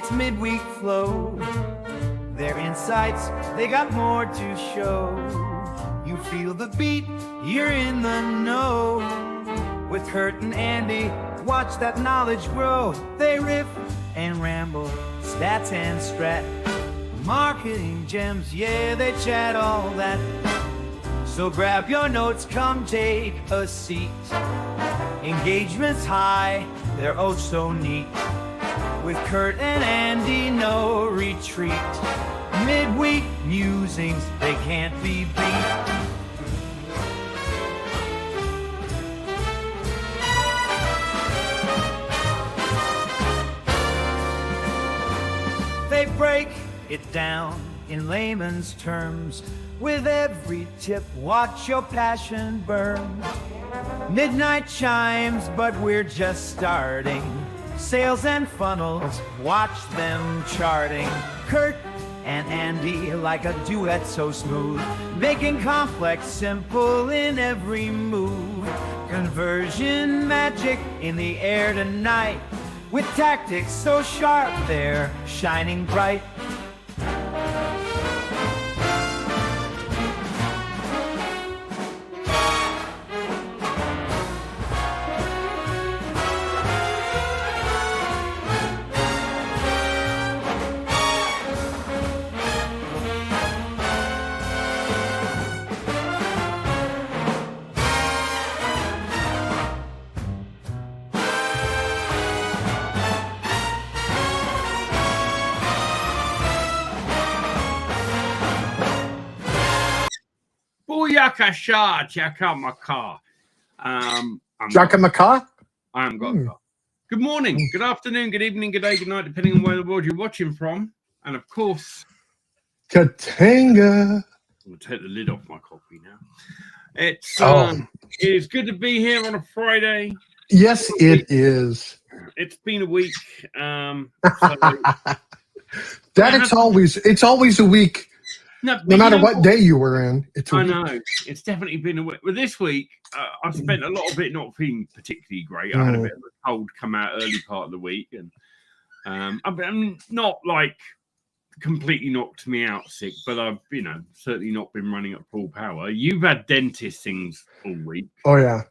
It's midweek flow. Their insights, they got more to show. You feel the beat, you're in the know. With Kurt and Andy, watch that knowledge grow. They riff and ramble, stats and strat. Marketing gems, yeah, they chat all that. So grab your notes, come take a seat. Engagement's high, they're oh so neat. With Kurt and Andy, no retreat. Midweek musings, they can't be beat. They break it down in layman's terms. With every tip, watch your passion burn. Midnight chimes, but we're just starting. Sales and funnels, watch them charting. Kurt and Andy like a duet so smooth, making complex simple in every move. Conversion magic in the air tonight, with tactics so sharp they're shining bright. Booyakasha, Jakamaka. Jakamaka? I am Gokka. Good morning, good afternoon, good evening, good day, good night, depending on where the world you're watching from. And of course, Katanga. I'm going to take the lid off my coffee now. It is good to be here on a Friday. Yes, it is. It's been a week. It's always a week. No matter what day you were in, it's a week. I know. It's definitely been a week. Well, this week, I've spent a lot of it not feeling particularly great. I had a bit of a cold come out early part of the week. And I'm not like completely knocked me out sick, but I've, certainly not been running at full power. You've had dentist things all week. Oh, yeah.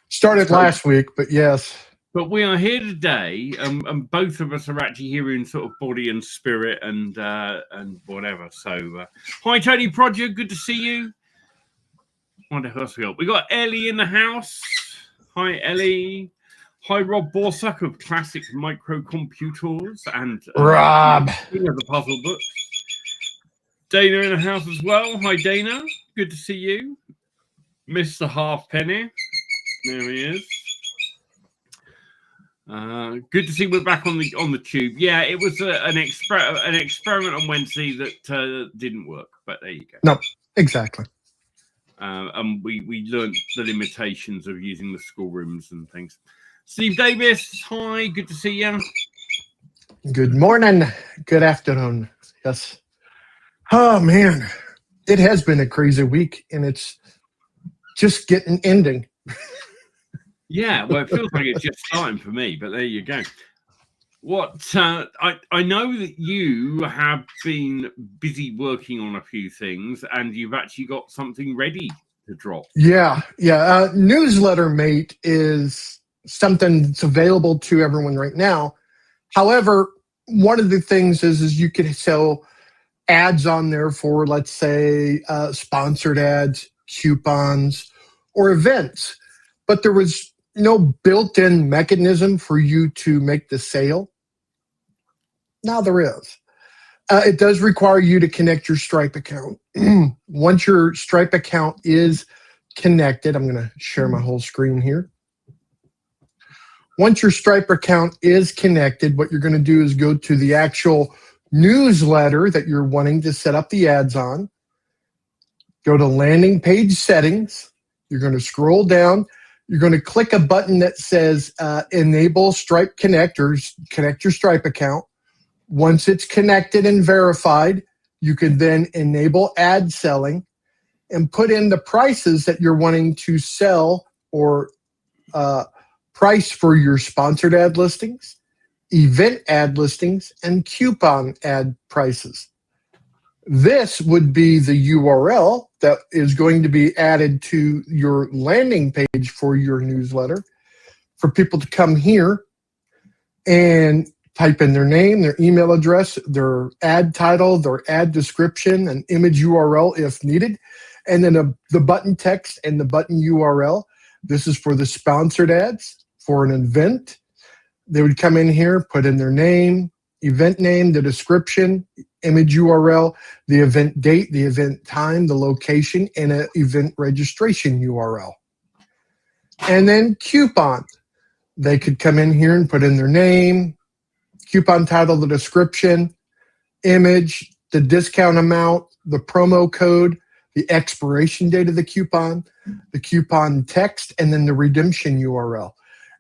Started last week, but yes. But we are here today, and both of us are actually here in sort of body and spirit and whatever. So, hi, Tony Prodger, good to see you. What else we got? We got Ellie in the house. Hi, Ellie. Hi, Rob Borsuck of Classic Microcomputers and Rob the Puzzle Books. Dana in the house as well. Hi, Dana. Good to see you. Mr. Halfpenny. There he is. Good to see we're back on the tube. Yeah, it was an experiment on Wednesday that didn't work, but there you go. No, exactly. And we learned the limitations of using the schoolrooms and things. Steve Davis, hi, good to see you. Good morning, good afternoon. Yes. Oh man, it has been a crazy week, and it's just getting ending. Yeah, well, it feels like it's just starting for me, but there you go. What I know that you have been busy working on a few things, and you've actually got something ready to drop. Yeah. Newsletter Mate is something that's available to everyone right now. However, one of the things is you can sell ads on there for, let's say, sponsored ads, coupons, or events. But there was no built-in mechanism for you to make the sale. Now there is. It does require you to connect your Stripe account. Once your Stripe account is connected, I'm going to share my whole screen here. Once your Stripe account is connected, what you're going to do is go to the actual newsletter that you're wanting to set up the ads on. Go to landing page settings. You're going to scroll down. You're going to click a button that says enable Stripe connectors, connect your Stripe account. Once it's connected and verified, you can then enable ad selling and put in the prices that you're wanting to sell or price for your sponsored ad listings event ad listings, and coupon ad prices. This would be the URL that is going to be added to your landing page for your newsletter for people to come here and type in their name, their email address, their ad title, their ad description, an image URL if needed, and then the button text and the button URL. This is for the sponsored ads for an event. They would come in here, put in their name, event name, the description, image URL, the event date, the event time, the location, and an event registration URL. And then coupon. They could come in here and put in their name, coupon title, the description, image, the discount amount, the promo code, the expiration date of the coupon text, and then the redemption URL.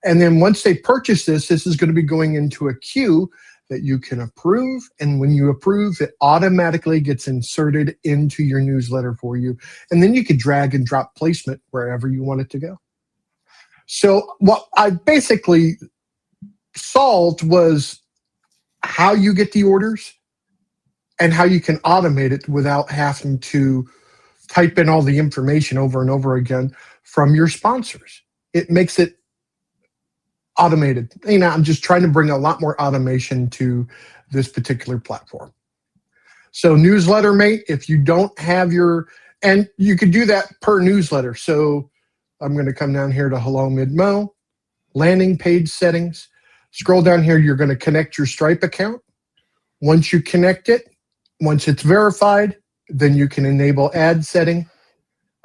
And then once they purchase this is going to be going into a queue that you can approve. And when you approve, it automatically gets inserted into your newsletter for you. And then you can drag and drop placement wherever you want it to go. So what I basically solved was how you get the orders and how you can automate it without having to type in all the information over and over again from your sponsors. It makes it automated. I'm just trying to bring a lot more automation to this particular platform. So Newsletter Mate, if you don't have and you could do that per newsletter. So I'm going to come down here to Hello Midmo, landing page settings. Scroll down here, you're going to connect your Stripe account. Once you connect it, once it's verified, then you can enable ad setting.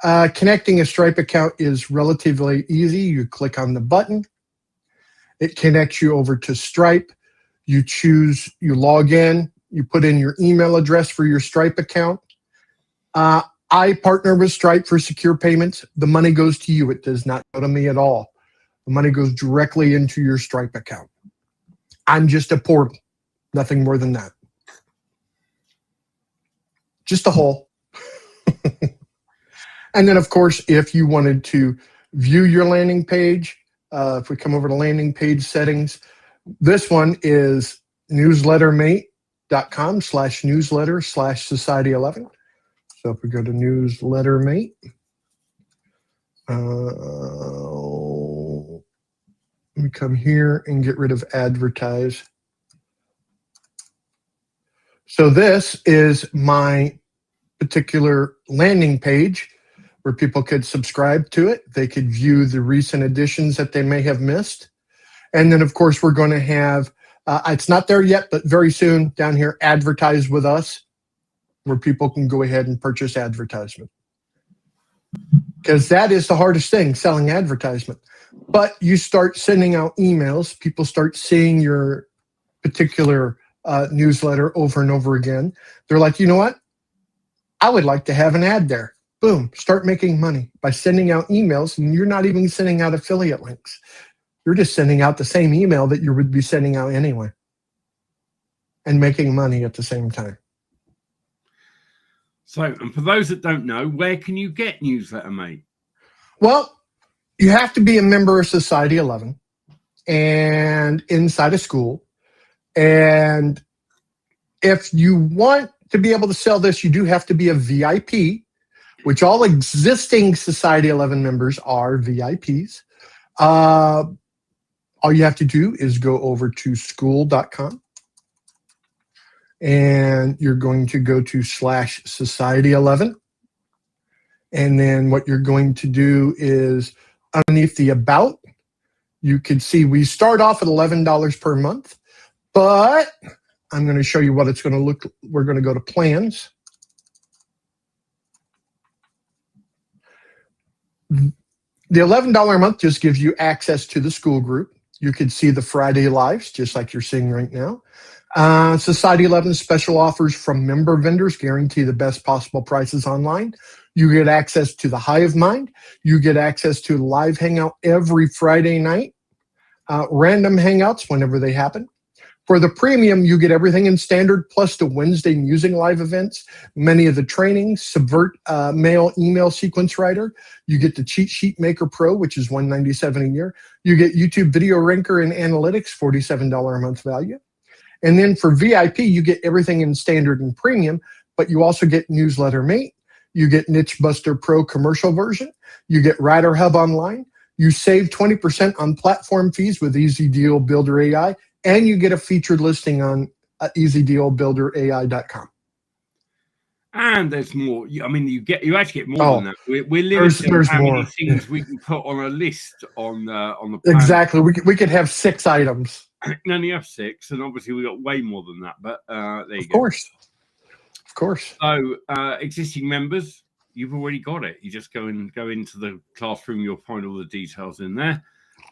Connecting a Stripe account is relatively easy. You click on the button. It connects you over to Stripe. You log in, you put in your email address for your Stripe account. I partner with Stripe for secure payments. The money goes to you. It does not go to me at all. The money goes directly into your Stripe account. I'm just a portal, nothing more than that. Just a hole. And then, of course, if you wanted to view your landing page, if we come over to landing page settings, this one is newslettermate.com/newsletter/society11. So if we go to Newsletter Mate, we come here and get rid of advertise. So this is my particular landing page where people could subscribe to it. They could view the recent editions that they may have missed. And then, of course, we're going to have, it's not there yet, but very soon down here, advertise with us, where people can go ahead and purchase advertisement. Because that is the hardest thing, selling advertisement. But you start sending out emails, people start seeing your particular newsletter over and over again. They're like, you know what? I would like to have an ad there. Boom, start making money by sending out emails, and you're not even sending out affiliate links. You're just sending out the same email that you would be sending out anyway and making money at the same time. So, and for those that don't know, where can you get Newsletter Mate? Well, you have to be a member of Society 11 and inside a school. And if you want to be able to sell this, you do have to be a VIP, which all existing Society 11 members are VIPs. All you have to do is go over to school.com. And you're going to go to /Society11. And then what you're going to do is underneath the About, you can see we start off at $11 per month, but I'm going to show you what it's going to look. We're going to go to Plans. The $11 a month just gives you access to the school group. You can see the Friday lives, just like you're seeing right now. Society 11 special offers from member vendors guarantee the best possible prices online. You get access to the Hive Mind. You get access to live hangout every Friday night. Random hangouts whenever they happen. For the premium, you get everything in standard plus the Wednesday Musing live events, many of the trainings, Subvert mail email sequence writer. You get the Cheat Sheet Maker Pro, which is $197 a year. You get YouTube Video Ranker and Analytics, $47 a month value. And then for VIP, you get everything in standard and premium, but you also get Newsletter Mate. You get Niche Buster Pro commercial version. You get Writer Hub Online. You save 20% on platform fees with Easy Deal Builder AI. And you get a featured listing on easydealbuilderai.com. And there's more. I mean, you actually get more than that. We're limited on how many things we can put on a list on the plan. Exactly. We could have 6 items. We only have 6, and obviously we got way more than that. But there you go. Of course. So existing members, you've already got it. You just go into the classroom. You'll find all the details in there.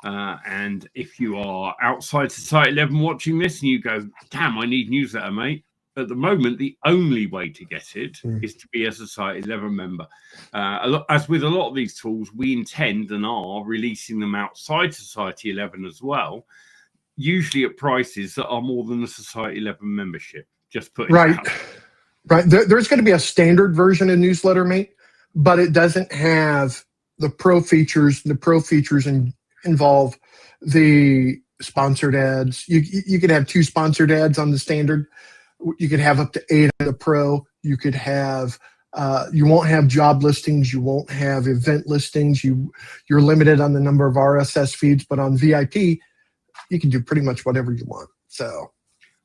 And if you are outside Society 11 watching this and you go, damn, I need newsletter, mate. At the moment, the only way to get it is to be a Society 11 member. As with a lot of these tools, we intend and are releasing them outside Society 11 as well, usually at prices that are more than the Society 11 membership. Just put it out. Right. There's going to be a standard version of Newsletter Mate, but it doesn't have the pro features. The pro features involve the sponsored ads. You could have 2 sponsored ads on the standard. You could have up to 8 on the pro. You could have you won't have job listings. You won't have event listings. You're limited on the number of RSS feeds, but on VIP, you can do pretty much whatever you want. So,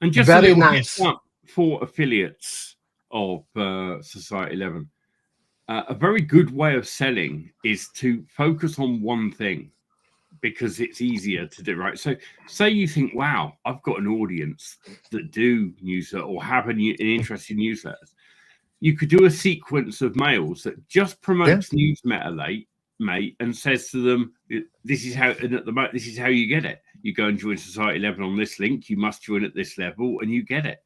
and just very nice for affiliates of Society 11. A very good way of selling is to focus on one thing, because it's easier to do, right? So say you think, wow, I've got an audience that do newsletter or have an interest in newsletters. You could do a sequence of mails that just promotes Newsletter Mate and says to them, this is how you get it. You go and join Society 11 on this link. You must join at this level and you get it.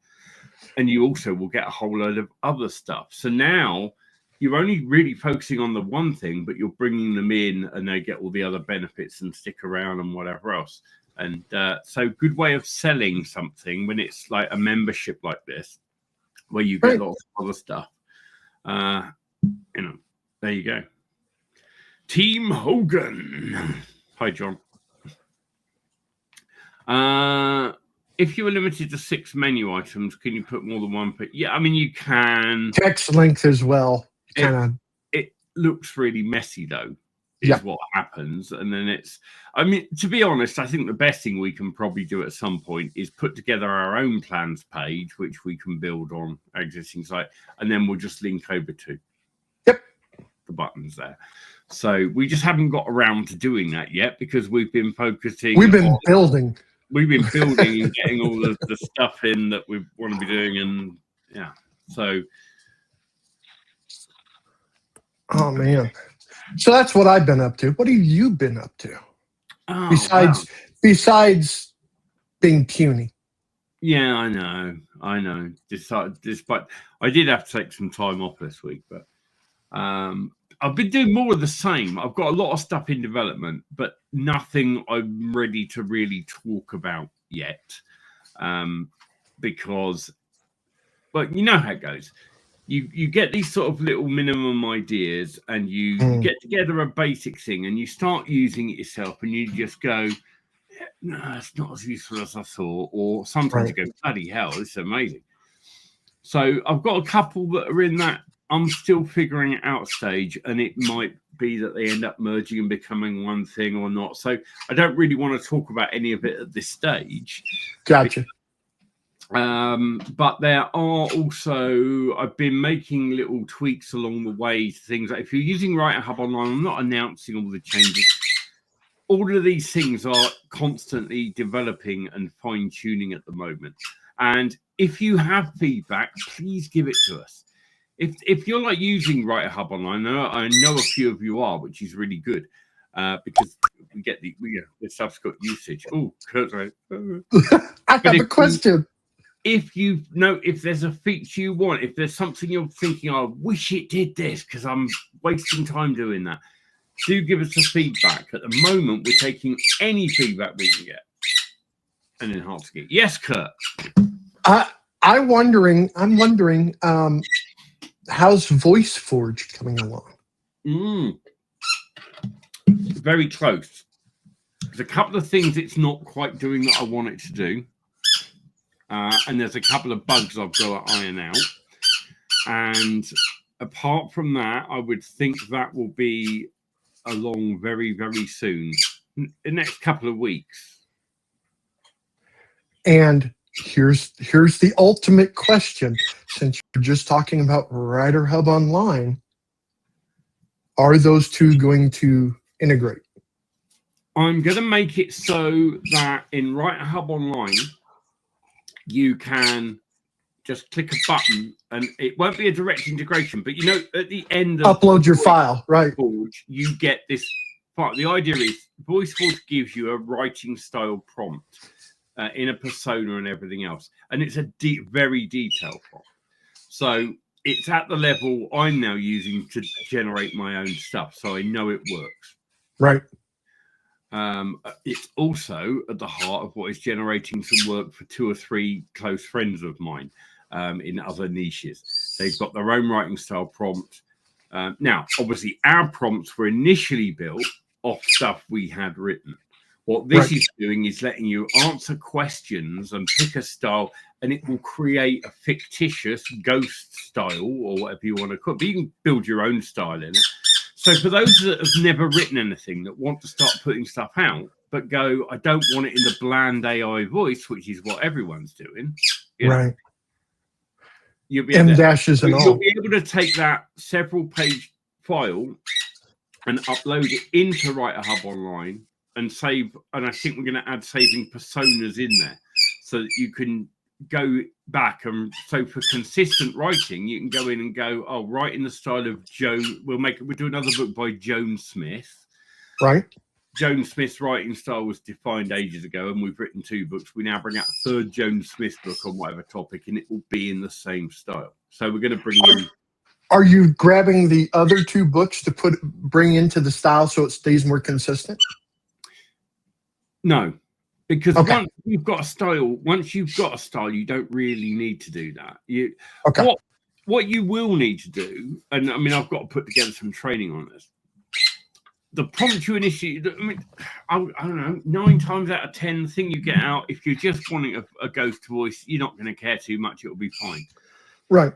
And you also will get a whole load of other stuff. So now you're only really focusing on the one thing, but you're bringing them in and they get all the other benefits and stick around and whatever else. And so good way of selling something when it's like a membership like this, where you get lots of other stuff. There you go. Team Hogan. Hi, John. If you were limited to 6 menu items, can you put more than one? Yeah, I mean, you can. Text length as well. It looks really messy, though, is what happens. And then I mean, to be honest, I think the best thing we can probably do at some point is put together our own plans page, which we can build on our existing site, and then we'll just link over to the buttons there. So we just haven't got around to doing that yet because we've been focusing. We've been building and getting all the stuff in that we want to be doing. And so. Oh, man. So that's what I've been up to. What have you been up to? Besides being puny? Yeah, I know. Despite I did have to take some time off this week, but I've been doing more of the same. I've got a lot of stuff in development, but nothing I'm ready to really talk about yet. Because, well, you know how it goes. You get these sort of little minimum ideas and you get together a basic thing and you start using it yourself and you just go, no, it's not as useful as I thought. Or sometimes you go, bloody hell, this is amazing. So I've got a couple that are in that I'm still figuring it out stage, and it might be that they end up merging and becoming one thing or not. So I don't really want to talk about any of it at this stage. Gotcha. But there are also, I've been making little tweaks along the way to things like if you're using Writer Hub Online, I'm not announcing all the changes. All of these things are constantly developing and fine-tuning at the moment. And if you have feedback, please give it to us. If you're like using Writer Hub Online, I know a few of you are, which is really good because we get the subsequent usage. Oh, Kurt's right. I have a question. If there's a feature you want, if there's something you're thinking, I wish it did this because I'm wasting time doing that, do give us the feedback. At the moment, we're taking any feedback we can get. and enhancing it. Yes, Kurt. I'm wondering, how's VoiceForge coming along? Very close. There's a couple of things it's not quite doing that I want it to do. And there's a couple of bugs I've got to iron out. And apart from that, I would think that will be along very, very soon, in the next couple of weeks. And here's the ultimate question. Since you're just talking about Writer Hub Online, are those two going to integrate? I'm going to make it so that in Writer Hub Online, you can just click a button and it won't be a direct integration, but you know, at the end of upload your file, right? Forge, you get this part. The idea is VoiceForge gives you a writing style prompt in a persona and everything else. And it's a very detailed prompt. So it's at the level I'm now using to generate my own stuff. So I know it works. Right. It's also at the heart of what is generating some work for 2 or 3 close friends of mine in other niches. They've got their own writing style prompt. Now, obviously, our prompts were initially built off stuff we had written. What this is doing is letting you answer questions and pick a style, and it will create a fictitious ghost style or whatever you want to call it. But you can build your own style in it. So for those that have never written anything, that want to start putting stuff out, but go, I don't want it in the bland AI voice, which is what everyone's doing. Right. You'll be dashes and all. You'll be able to take that several page file and upload it into Writer Hub Online and save. And I think we're going to add saving personas in there so that you can go back. And so for consistent writing, you can go in and go, oh, write in the style of Joan. We'll do another book by Joan Smith. Right. Joan Smith's writing style was defined ages ago, and we've written 2 books. We now bring out a 3rd Joan Smith book on whatever topic, and it will be in the same style. So we're going to bring in. Are you grabbing the other 2 books to bring into the style so it stays more consistent? No, because once you've got a style, you don't really need to do that. What you will need to do, and I mean, I've got to put together some training on this. The prompt you initially, I mean, I don't know, 9 times out of 10, the thing you get out, if you're just wanting a ghost voice, you're not going to care too much. It'll be fine. Right.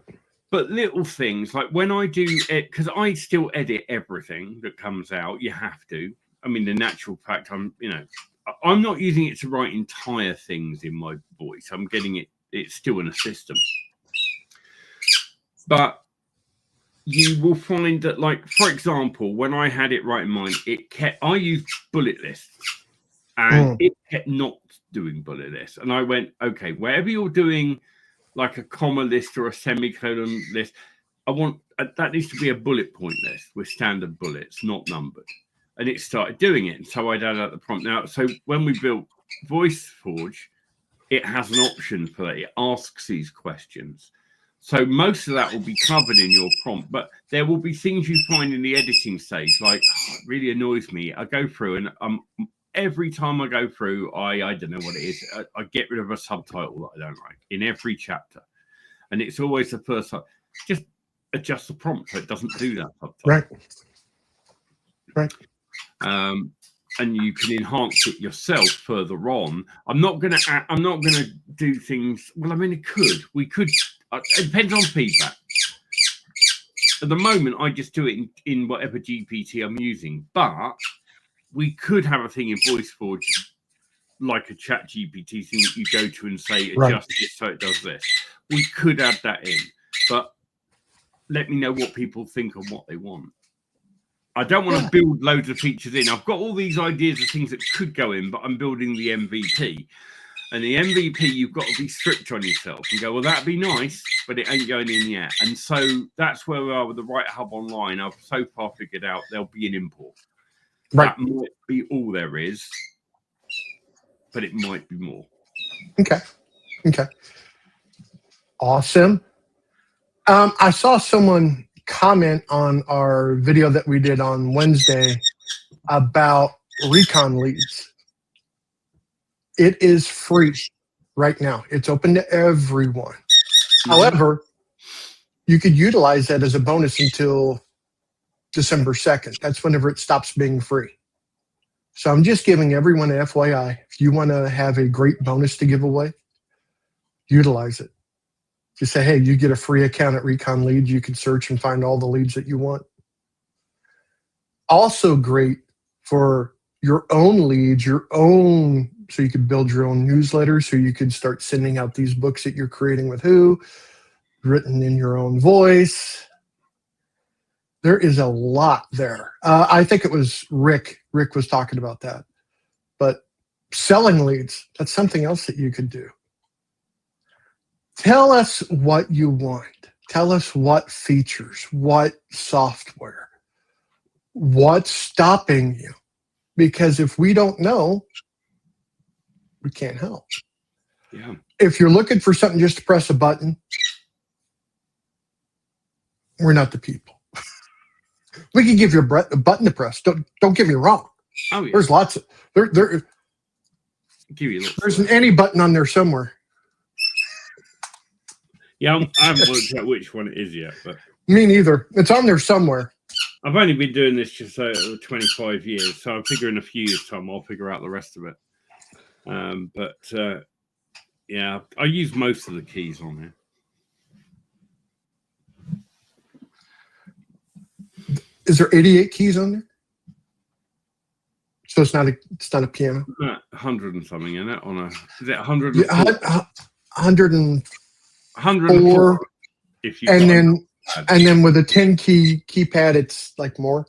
But little things like when I do it, because I still edit everything that comes out, you have to. I mean, the natural fact, I'm not using it to write entire things in my voice. I'm getting it's still in a system. But you will find that, like, for example, when I had it right in mind, I used bullet lists and it kept not doing bullet lists. And I went, okay, wherever you're doing like a comma list or a semicolon list, that needs to be a bullet point list with standard bullets, not numbered. And it started doing it. And so I'd add out the prompt. Now, so when we built VoiceForge, it has an option for that. It asks these questions. So most of that will be covered in your prompt, but there will be things you find in the editing stage, like, it really annoys me. I go through and every time I go through, I don't know what it is. I get rid of a subtitle that I don't like in every chapter. And it's always the first time. Just adjust the prompt so it doesn't do that subtitle. Right. And you can enhance it yourself further on. I'm not going to do things. Well, I mean, we could. It depends on feedback. At the moment, I just do it in whatever GPT I'm using. But we could have a thing in VoiceForge, like a chat GPT thing that you go to and say, adjust it so it does this. We could add that in. But let me know what people think and what they want. I don't want to build loads of features in. I've got all these ideas of things that could go in, but I'm building the MVP. And the MVP, you've got to be strict on yourself and go, well, that'd be nice, but it ain't going in yet. And so that's where we are with the Writer Hub Online. I've so far figured out there'll be an import. Right. That might be all there is, but it might be more. Okay. Awesome. I saw someone comment on our video that we did on Wednesday about recon leads. It is free right now. It's open to everyone. However, you could utilize that as a bonus until December 2nd. That's whenever it stops being free. So I'm just giving everyone an FYI. If you want to have a great bonus to give away, utilize it. Just say, hey, you get a free account at Recon Leads. You can search and find all the leads that you want. Also great for your own leads, so you could build your own newsletter, so you could start sending out these books that you're creating with who, written in your own voice. There is a lot there. I think it was Rick. Rick was talking about that. But selling leads, that's something else that you could do. Tell us what you want. Tell us what features, what software, what's stopping you. Because if we don't know, we can't help. Yeah. If you're looking for something just to press a button, we're not the people. We can give you a button to press. Don't get me wrong. Oh yeah. There's lots of Give you there's an any button on there somewhere. Yeah, I haven't worked out which one it is yet, but Me neither. It's on there somewhere. I've only been doing this just 25 years, so I figure in a few years' time I'll figure out the rest of it. Yeah, I use most of the keys on there. Is there 88 keys on there? So it's not a piano. 100 and something in it. Is it 100? Yeah, 104. 104. If you And then with a 10 key keypad, it's like more.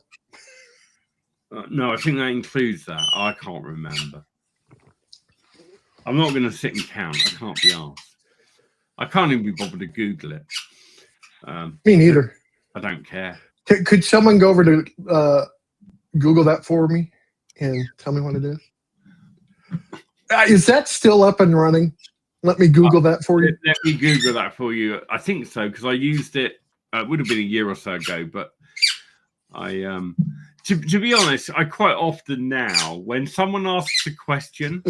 No, I think that includes that. I can't remember. I'm not going to sit and count. I can't be asked. I can't even be bothered to Google it. Me neither. I don't care. Could someone go over to Google that for me and tell me what it is? Is that still up and running? Let me Google that for you. Let me Google that for you. I think so, because I used it. It would have been a year or so ago, but to be honest, I quite often now, when someone asks a question,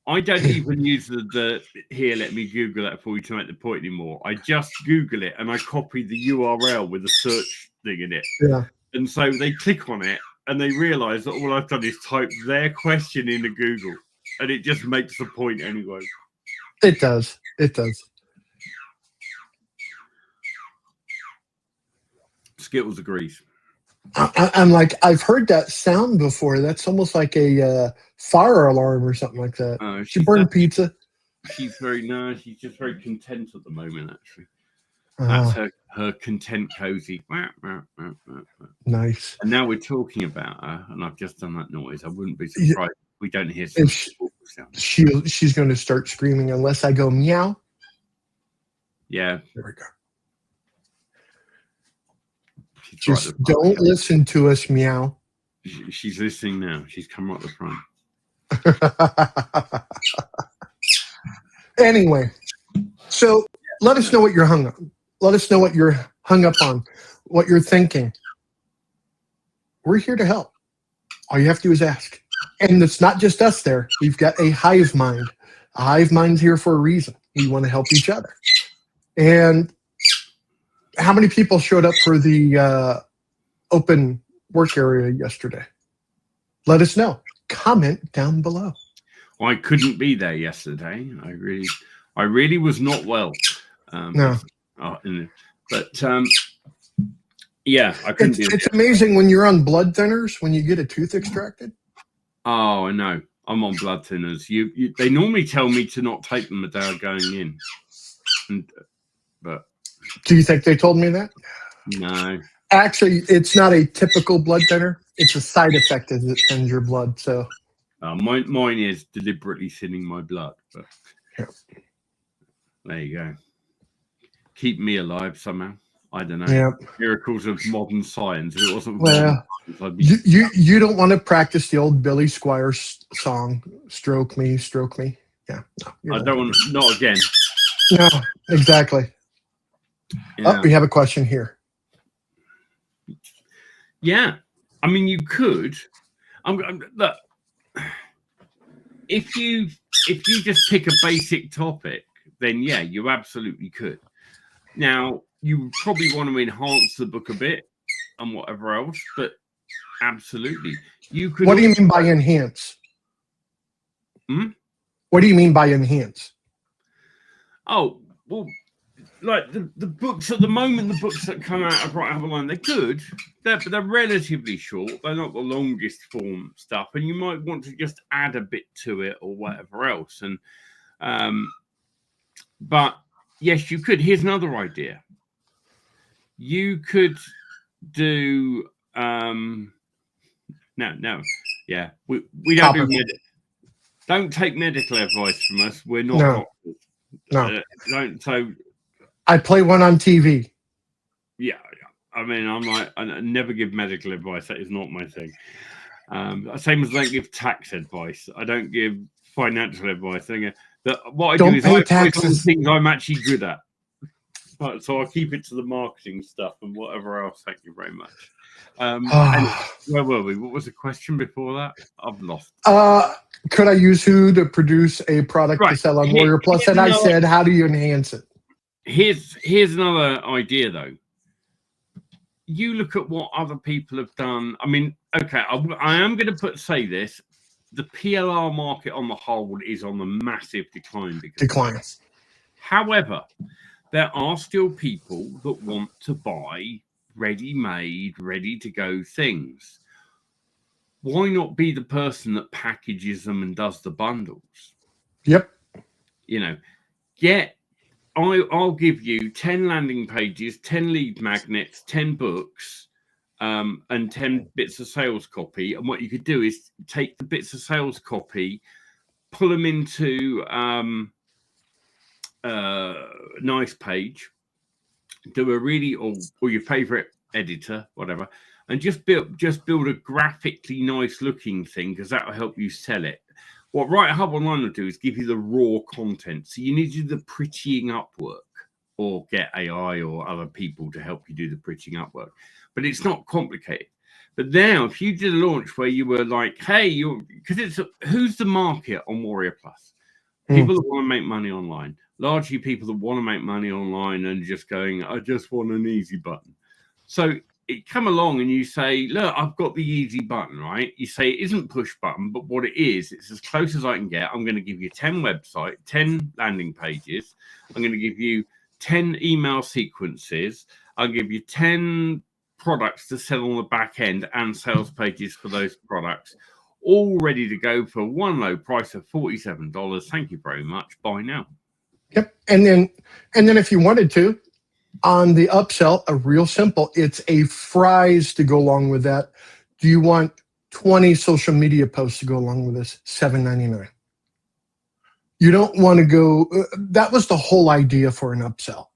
I don't even use the here, let me Google that for you to make the point anymore. I just Google it and I copy the URL with a search thing in it. Yeah. And so they click on it and they realize that all I've done is type their question into Google, and it just makes the point anyway. It does. It does. Skittles agrees. I'm like, I've heard that sound before. That's almost like a fire alarm or something like that. She burned pizza. She's she's just very content at the moment, actually. That's her content cozy. Nice. And now we're talking about her, and I've just done that noise. I wouldn't be surprised if we don't hear some sound. She's going to start screaming unless I go meow. Yeah. There we go. She's Just don't listen to us meow. She's listening now. She's come right at the front. Anyway, so let us know what you're hung up. Let us know what you're hung up on, what you're thinking. We're here to help. All you have to do is ask. And it's not just us there. We've got a hive mind. A hive mind's here for a reason. We want to help each other. And how many people showed up for the open work area yesterday? Let us know. Comment down below. I couldn't be there yesterday. I really was not well. No. But yeah, I couldn't. It's amazing when you're on blood thinners when you get a tooth extracted. Oh, I know. I'm on blood thinners. They normally tell me to not take them the day I'm going in. But do you think they told me that? No. Actually, it's not a typical blood thinner. It's a side effect as it thins your blood. So mine is deliberately thinning my blood. But yeah. There you go. Keep me alive somehow. I don't know. Yeah. Miracles of modern science. If it wasn't well, you don't want to practice the old Billy Squire song, "Stroke me, stroke me." Yeah. No, I don't want to. Not again. No, exactly. Yeah. Oh, we have a question here. Yeah, I mean, you could. Look, if you just pick a basic topic, then yeah, you absolutely could. Now, you probably want to enhance the book a bit and whatever else, but absolutely. You could. What do you mean by enhance? What do you mean by enhance? Oh, well, like the books at the moment, the books that come out of Right Hub Online, they're good. They're relatively short. They're not the longest form stuff, and you might want to just add a bit to it or whatever else. And but yes, you could. Here's another idea. You could do no, yeah. We don't do don't take medical advice from us. We're not doctors. No. Don't. So I play one on TV. Yeah. I mean, I never give medical advice. That is not my thing. Same as I don't give tax advice. I don't give financial advice. What I do is I focus on things I'm actually good at. So I'll keep it to the marketing stuff and whatever else. Thank you very much. Where were we? What was the question before that? I've lost. Could I use Who to produce a product to sell on Warrior Plus? And I said, how do you enhance it? Here's another idea, though. You look at what other people have done. I mean, okay, I am going to say this. The PLR market on the whole is on a massive decline. However, there are still people that want to buy ready-made, ready-to-go things. Why not be the person that packages them and does the bundles? Yep. You know, I'll give you 10 landing pages, 10 lead magnets, 10 books, and 10 bits of sales copy. And what you could do is take the bits of sales copy, pull them into nice page, do a really or your favorite editor, whatever, and just build a graphically nice looking thing, because that will help you sell it. What Right Hub Online will do is give you the raw content. So you need to do the prettying up work, or get AI or other people to help you do the prettying up work. But it's not complicated. But now, if you did a launch where you were like, hey, because who's the market on Warrior Plus? People that want to make money online. Largely people that want to make money online and just going, I just want an easy button. So you come along and you say, look, I've got the easy button, right? You say it isn't push button, but what it is, it's as close as I can get. I'm going to give you 10 websites, 10 landing pages. I'm going to give you 10 email sequences. I'll give you 10 products to sell on the back end and sales pages for those products, all ready to go for one low price of $47. Thank you very much. Buy now. Yep. And then if you wanted to, on the upsell, a real simple, it's a fries to go along with that. Do you want 20 social media posts to go along with this? $7.99. You don't want to go, that was the whole idea for an upsell.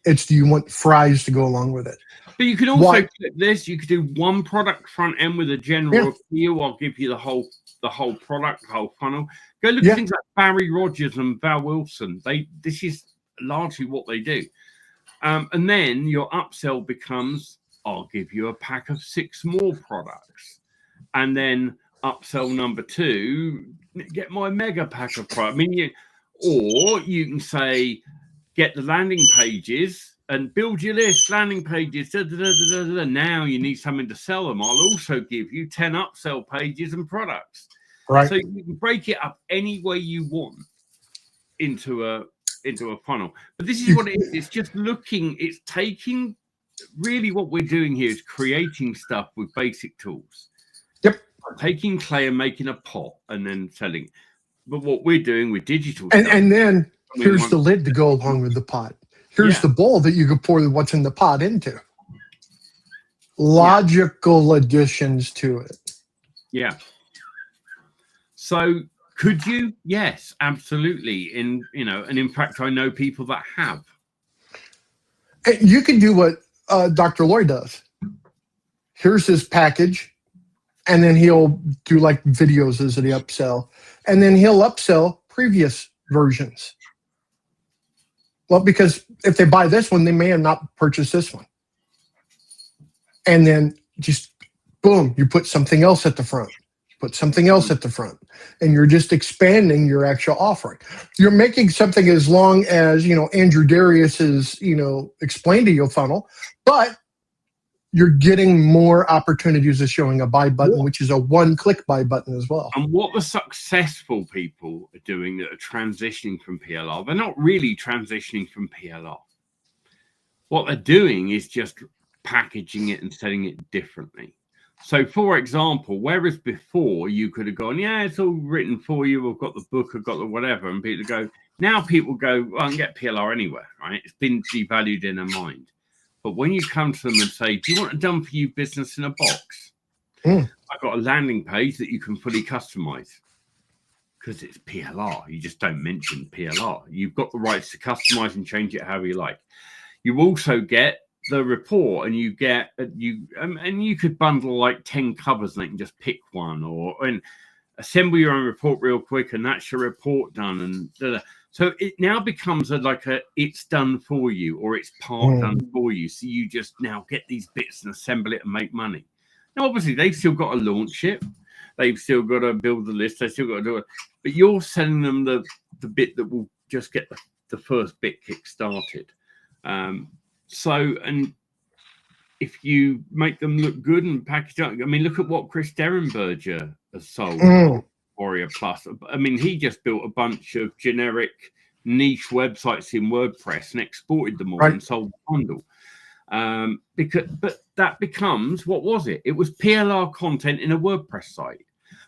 It's, do you want fries to go along with it? But you can also click this. You could do one product front end with a general appeal. I'll give you the whole product, the whole funnel. Go look at things like Barry Rogers and Val Wilson. This is largely what they do. And then your upsell becomes, I'll give you a pack of 6 more products. And then upsell number 2, get my mega pack of products. I mean, or you can say, get the landing pages and build your list, landing pages. Now you need something to sell them. I'll also give you 10 upsell pages and products. Right. So you can break it up any way you want into a funnel. But this is what it is. It's just looking, it's taking, really what we're doing here is creating stuff with basic tools. Yep. Taking clay and making a pot and then selling it. But what we're doing with digital and then here's the lid to go along with the pot. Here's the bowl that you can pour what's in the pot into. Logical additions to it. Yeah. So could you? Yes, absolutely. And in fact, I know people that have. You can do what Dr. Lloyd does. Here's his package, and then he'll do like videos as the upsell, and then he'll upsell previous versions. Well, because if they buy this one, they may have not purchased this one. And then just boom, you put something else at the front. put something else at the front, and you're just expanding your actual offering. You're making something as long as, Andrew Darius has, explained to you a funnel, but you're getting more opportunities of showing a buy button, which is a one-click buy button as well. And what the successful people are doing that are transitioning from PLR, they're not really transitioning from PLR. What they're doing is just packaging it and selling it differently. So, for example, whereas before you could have gone, yeah, it's all written for you, I've got the book, I've got the whatever, and people go, now people go, well, I can get PLR anywhere, right? It's been devalued in their mind. But when you come to them and say, do you want a done for you business in a box? I've got a landing page that you can fully customize because it's PLR. You just don't mention PLR. You've got the rights to customize and change it however you like. You also get the report, and you get and you could bundle like 10 covers and they can just pick one, and assemble your own report real quick, and that's your report done. And so it now becomes it's done for you, or it's part done for you. So you just now get these bits and assemble it and make money. Now, obviously, they've still got to launch it. They've still got to build the list. They've still got to do it. But you're selling them the bit that will just get the first bit kick-started. And if you make them look good and package up, I mean, look at what Chris Derenberger has sold. Warrior Plus. I mean, he just built a bunch of generic niche websites in WordPress and exported them all and sold the bundle. But that becomes, what was it? It was PLR content in a WordPress site.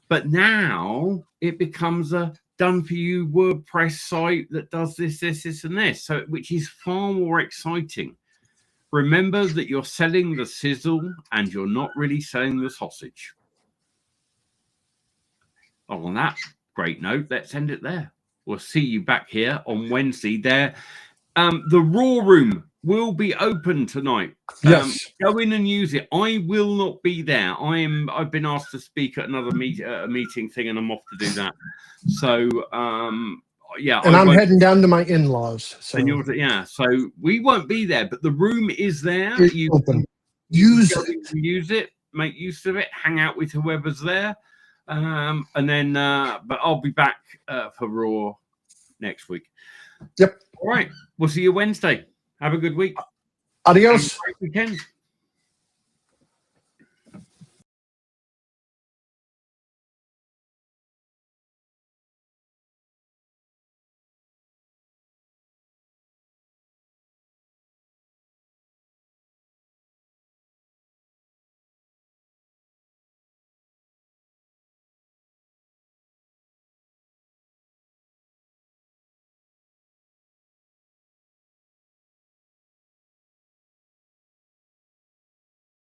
But now it becomes a done for you WordPress site that does this, and this. So, which is far more exciting. Remember that you're selling the sizzle and you're not really selling the sausage. Oh, on that great note, let's end it there. We'll see you back here on Wednesday. The Raw Room will be open tonight. Yes. Go in and use it. I will not be there. I've been asked to speak at another meeting thing, and I'm off to do that. So, yeah. And I'm heading down to my in-laws. So. So we won't be there, but the room is there. It's open. Use it. Make use of it. Hang out with whoever's there. And then, but I'll be back for Raw next week. Yep. All right. We'll see you Wednesday. Have a good week. Adios. Have a great weekend.